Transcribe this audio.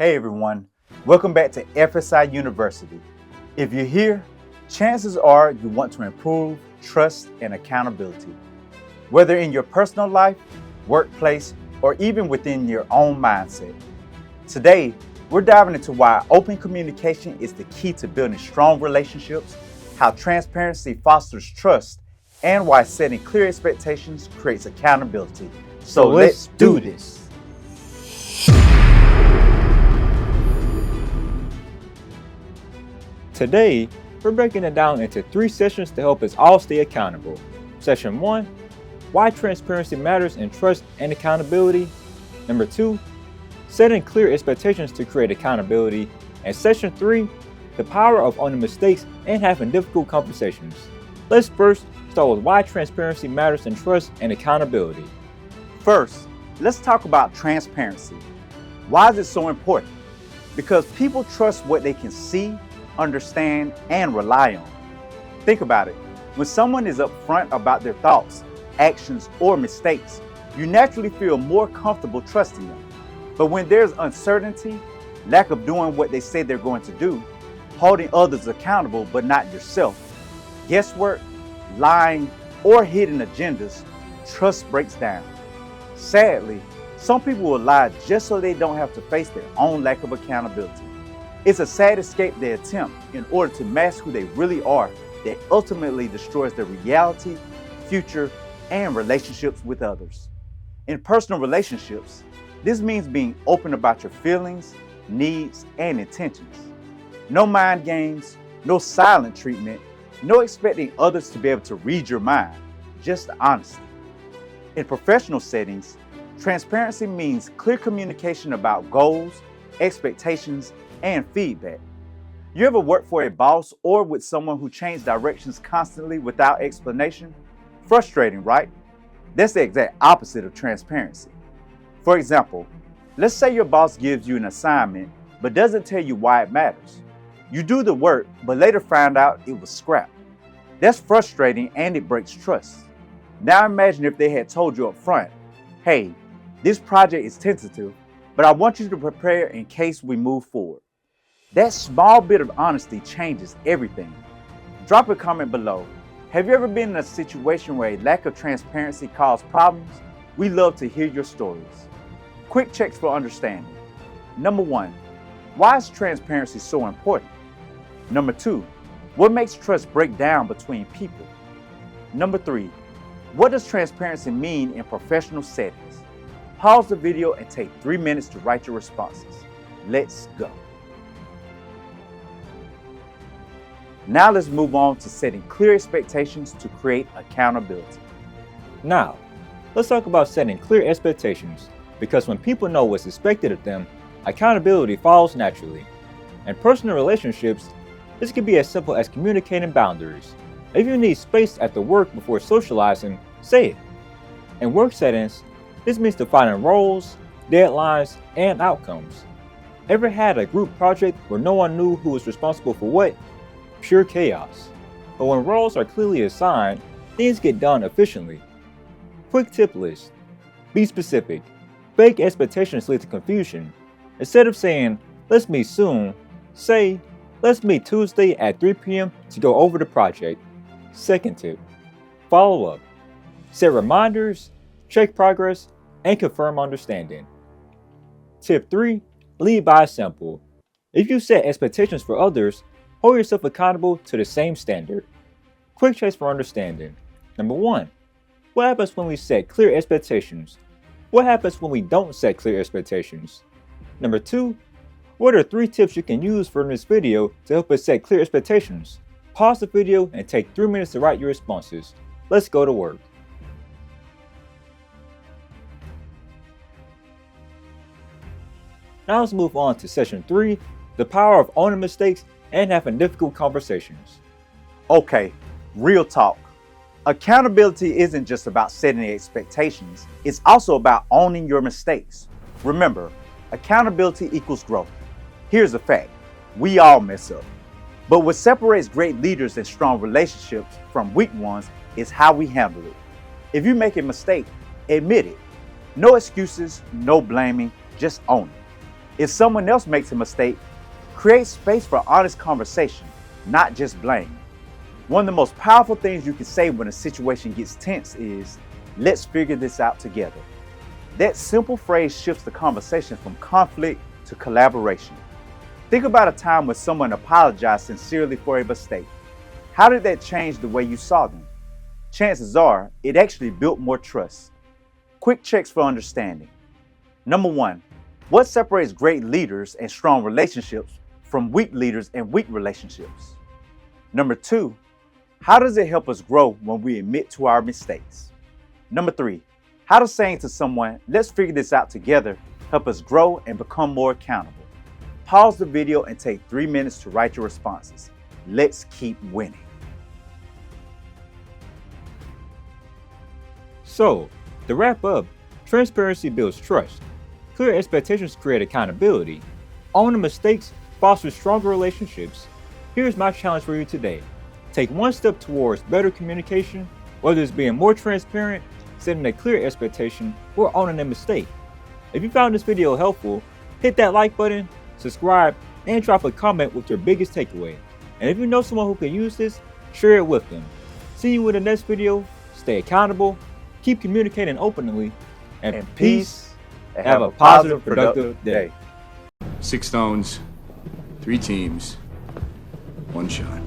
Hey everyone, welcome back to FSI University. If you're here, chances are you want to improve trust and accountability. Whether in your personal life, workplace, or even within your own mindset. Today, we're diving into why open communication is the key to building strong relationships, how transparency fosters trust, and why setting clear expectations creates accountability. So let's do this. Today, we're breaking it down into 3 sessions to help us all stay accountable. Session 1, why transparency matters in trust and accountability. Number 2, setting clear expectations to create accountability. And Session 3, the power of owning mistakes and having difficult conversations. Let's first start with why transparency matters in trust and accountability. First, let's talk about transparency. Why is it so important? Because people trust what they can see, understand, and rely on. Think about it. When someone is upfront about their thoughts, actions, or mistakes, you naturally feel more comfortable trusting them. But when there's uncertainty, lack of doing what they say they're going to do, holding others accountable but not yourself, guesswork, lying, or hidden agendas, trust breaks down. Sadly, some people will lie just so they don't have to face their own lack of accountability. It's a sad escape they attempt in order to mask who they really are that ultimately destroys their reality, future, and relationships with others. In personal relationships, this means being open about your feelings, needs, and intentions. No mind games, no silent treatment, no expecting others to be able to read your mind, just honesty. In professional settings, transparency means clear communication about goals, expectations, and feedback. You ever work for a boss or with someone who changed directions constantly without explanation? Frustrating, right? That's the exact opposite of transparency. For example, let's say your boss gives you an assignment but doesn't tell you why it matters. You do the work but later find out it was scrapped. That's frustrating and it breaks trust. Now imagine if they had told you up front, hey, this project is tentative, but I want you to prepare in case we move forward. That small bit of honesty changes everything. Drop a comment below. Have you ever been in a situation where a lack of transparency caused problems? We love to hear your stories. Quick checks for understanding. Number 1, why is transparency so important? Number 2, what makes trust break down between people? Number 3, what does transparency mean in professional settings? Pause the video and take 3 minutes to write your responses. Let's go. Now let's move on to setting clear expectations to create accountability. Now, let's talk about setting clear expectations, because when people know what's expected of them, accountability follows naturally. In personal relationships, this can be as simple as communicating boundaries. If you need space after work before socializing, say it. In work settings, this means defining roles, deadlines, and outcomes. Ever had a group project where no one knew who was responsible for what? Pure chaos. But when roles are clearly assigned, things get done efficiently. Quick tip list. Be specific. Vague expectations lead to confusion. Instead of saying, let's meet soon, say, let's meet Tuesday at 3 p.m. to go over the project. Second tip. Follow up. Set reminders, check progress, and confirm understanding. Tip 3. Lead by example. If you set expectations for others, hold yourself accountable to the same standard. Quick checks for understanding. Number 1. What happens when we set clear expectations? What happens when we don't set clear expectations? Number 2. What are 3 tips you can use from this video to help us set clear expectations? Pause the video and take 3 minutes to write your responses. Let's go to work. Now let's move on to Session 3, the power of owning mistakes and having difficult conversations. Okay, real talk. Accountability isn't just about setting expectations, it's also about owning your mistakes. Remember, accountability equals growth. Here's a fact, we all mess up. But what separates great leaders and strong relationships from weak ones is how we handle it. If you make a mistake, admit it. No excuses, no blaming, just own it. If someone else makes a mistake, create space for honest conversation, not just blame. One of the most powerful things you can say when a situation gets tense is, "Let's figure this out together." That simple phrase shifts the conversation from conflict to collaboration. Think about a time when someone apologized sincerely for a mistake. How did that change the way you saw them? Chances are, it actually built more trust. Quick checks for understanding. Number one, what separates great leaders and strong relationships from weak leaders and weak relationships? Number two, how does it help us grow when we admit to our mistakes? Number three, how does saying to someone, "Let's figure this out together," help us grow and become more accountable? Pause the video and take 3 minutes to write your responses. Let's keep winning. So, to wrap up, transparency builds trust. Clear expectations create accountability. Owning mistakes fosters stronger relationships. Here's my challenge for you today. Take one step towards better communication, whether it's being more transparent, setting a clear expectation, or owning a mistake. If you found this video helpful, hit that like button, subscribe, and drop a comment with your biggest takeaway. And if you know someone who can use this, share it with them. See you in the next video. Stay accountable, keep communicating openly, and peace. Have a positive, productive day. 6 stones, 3 teams, 1 shot.